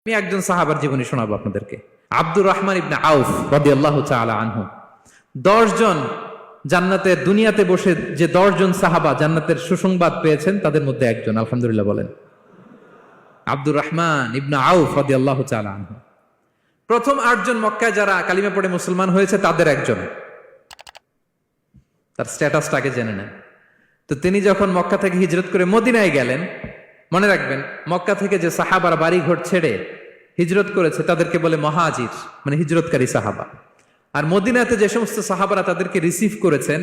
আমি একজন সাহাবার জীবনী শোনাবো আপনাদেরকে। আব্দুর রহমান ইবনে আউফ রাদিয়াল্লাহু তাআলা আনহু। 10 জন জান্নাতের দুনিয়াতে বসে যে 10 জন সাহাবা জান্নাতের সুসংবাদ পেয়েছেন তাদের মধ্যে একজন, আলহামদুলিল্লাহ বলেন। আব্দুর রহমান ইবনে আউফ রাদিয়াল্লাহু তাআলা আনহু প্রথম 8 জন মক্কায় যারা কালিমা পড়ে মুসলমান হয়েছে তাদের একজন। তার স্ট্যাটাসটাকে জেনে নেন। তো তিনি যখন মক্কা থেকে হিজরত করে মদিনায় গেলেন, মনে রাখবেন মক্কা থেকে যে সাহাবারা বাড়ি ঘর ছেড়ে হিজরত করেছে তাদেরকে বলে মহাজির, মানে হিজরতকারী সাহাবা। আর মদিনাতে যে সমস্ত সাহাবারা তাদেরকে রিসিভ করেছেন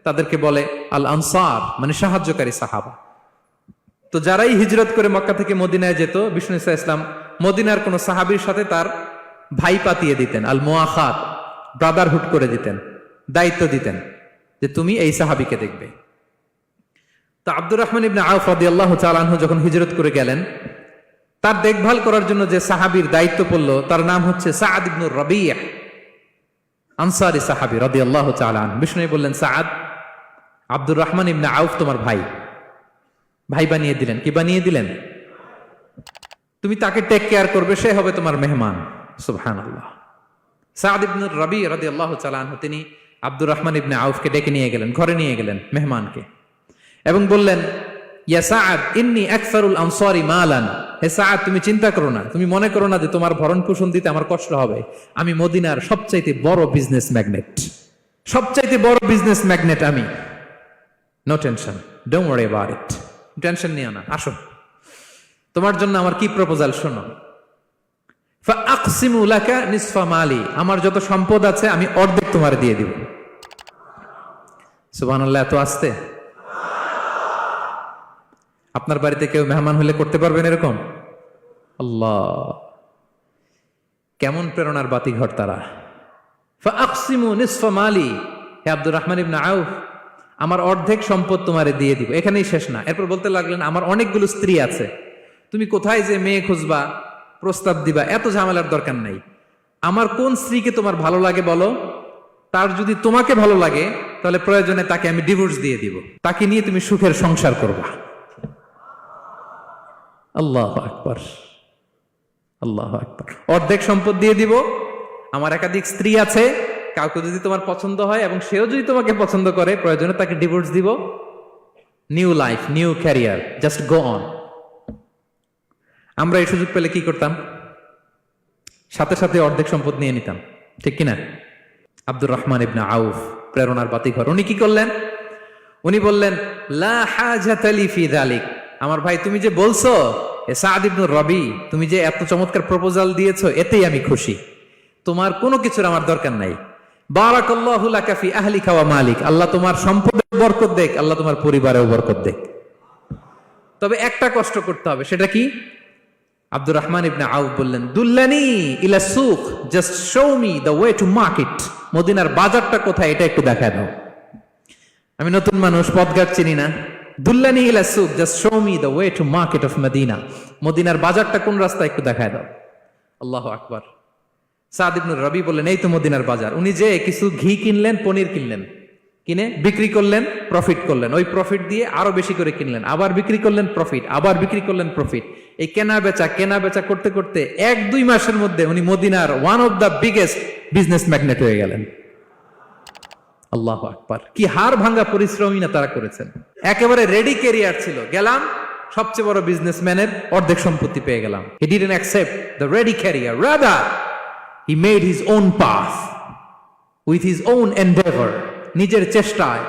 তাদেরকে বলে আল আনসার, মানে সাহায্যকারী সাহাবা। তো যারাই হিজরত করে মক্কা থেকে মদিনায় যেত, বিষ্ণু ইসা ইসলাম মদিনার কোন সাহাবীর সাথে তার ভাই পাতিয়ে দিতেন, আল মুআখাত, ব্রাদারহুড করে দিতেন, দায়িত্ব দিতেন যে তুমি এই সাহাবীকে দেখবে। তো আব্দুর রহমান ইবনে আউফ রাদিয়াল্লাহু তাআলা আনহু যখন হিজরত করে গেলেন, তার দেখভাল করার জন্য যে সাহাবীর দায়িত্ব পড়ল তার নাম হচ্ছে সাআদ ইবনে রাবিয়া, আনসারী সাহাবী রাদিয়াল্লাহু তাআলা আনহু। বিষ্ণু বললেন, সাআদ, আব্দুর রহমান ইবনে আউফ তোমার ভাই, ভাই বানিয়ে দিলেন। কি বানিয়ে দিলেন? তুমি তাকে টেক কেয়ার করবে, সে হবে তোমার মেহমান। সুবহানাল্লাহ। সাআদ ইবনে রাবিয়া রাদিয়াল্লাহু তাআলা আনহু তিনি আব্দুর রহমান ইবনে আউফকে ডেকে নিয়ে গেলেন, ঘরে নিয়ে গেলেন মেহমানকে, এবং বললেন, ইয়া সাআদ ইন্নী আকসারুল আনসারি মালান। হে সাআদ, তুমি চিন্তা করো না, তুমি মনে করো না যে তোমার ভরণ পোষণ দিতে আমার কষ্ট হবে। আমি মদিনার সবচাইতে বড় বিজনেস ম্যাগনেট, সবচাইতে বড় বিজনেস ম্যাগনেট আমি। No tension, don't worry about it. Tension নিও না, আসো, তোমার জন্য আমার কি প্রপোজাল শোনো। ফাআকসিমু লাকা নিসফা মালি, আমার যত সম্পদ আছে আমি অর্ধেক তোমার দিয়ে দিব। সুবহানাল্লাহ। এত আসতে আপনার বাড়িতে কেউ মেহমান হলে করতে পারবেন এরকম? আল্লাহ, কেমন প্রেরণার বাতিঘর তারা। ফাআকসিমু নিসফা মালি, হে আব্দুর রহমান ইবনে আউফ, আমার অর্ধেক সম্পদ তোমারে দিয়ে দিব। এখানেই শেষ না, এরপর বলতে লাগলেন, আমার অনেকগুলো স্ত্রী আছে, তুমি কোথায় যে মেয়ে খুঁজবা, প্রস্তাব দিবা, এত ঝামেলার দরকার নাই। আমার কোন স্ত্রীকে তোমার ভালো লাগে বলো, তার যদি তোমাকে ভালো লাগে তাহলে প্রয়োজনে তাকে আমি ডিভোর্স দিয়ে দিব, তাকে নিয়ে তুমি সুখের সংসার করবা। আল্লাহু আকবার, আল্লাহু আকবার। অর্ধেক সম্পদ দিয়ে দিব, আমার একাধিক স্ত্রী আছে, কাউকে যদি তোমার পছন্দ হয় এবং সেও যদি তোমাকে পছন্দ করে, প্রয়োজনে তাকে ডিভোর্স দিব। New life, new career, just go on. আমরা এই সুযোগ পেলে কি করতাম? সাথে সাথে অর্ধেক সম্পদ নিয়ে নিতাম, ঠিক কিনা? আব্দুর রহমান ইবনে আউফ, প্রেরণার বাতিঘর, উনি কি করলেন? উনি বললেন, লা হাজাতা লি ফি যালিক। আমার ভাই, তুমি যে বলছো, এ সাআদ ইবনে রবি, তুমি যে এত চমৎকার প্রপোজাল দিয়েছো, এতেই আমি খুশি। তোমার কোনো কিছুর আমার দরকার নাই। বারাকাল্লাহু লাকা ফি আহলিকা ওয়া মালিক, আল্লাহ তোমার সম্পদে বরকত দেখ, আল্লাহ তোমার পরিবারেও বরকত দেখ। তবে একটা কষ্ট করতে হবে, সেটা কি? আব্দুর রহমান ইবনে আউফ বললেন, দুল্লানি ইলা সুক, just show me the way to market. মদিনার বাজারটা কোথায় এটা একটু দেখায় দাও। আমি নতুন মানুষ, পথঘাট চিনি না। দুল্লানি ইলা সুক, just show me the way to market of Medina. মদিনার বাজারটা কোন রাস্তা একটু দেখায় দাও। আল্লাহু আকবার। সাআদ ইবনে রবি বললেন, এই তো মদিনার বাজার। উনি যে কিছু ঘি কিনলেন, পনির কিনলেন, কিনে বিক্রি করলেন, প্রফিট করলেন। ওই প্রফিট দিয়ে আরো বেশি করে কিনলেন, আবার বিক্রি করলেন, প্রফিট, আবার বিক্রি করলেন, প্রফিট। এই কেনা বেচা করতে করতে 1-2 মাসের মধ্যে উনি মদিনার one of the biggest business magnate হয়ে গেলেন। আল্লাহু আকবার। কি হাড় ভাঙ্গা পরিশ্রমই না তারা করেছেন। একেবারে রেডি ক্যারিয়ার ছিল, গেলাম সবচেয়ে বড় বিজনেসম্যানের অর্ধেক সম্পত্তি পেয়ে গেলাম। He didn't accept the ready career, rather he made his own path with his own Endeavour. নিজের চেষ্টায়,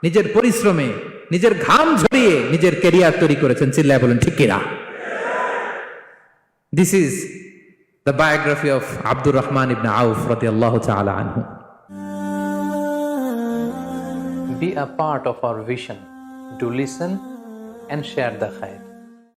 নিজের পরিশ্রমে, নিজের ঘাম ঝরিয়ে নিজের ক্যারিয়ার তৈরি করেছেন। চিল্লায় বলেন ঠিক কিনা? This is the biography of Abdur Rahman ibn Auf radiyallahu ta'ala anhu. Be a part of our vision. Do listen and share the khair.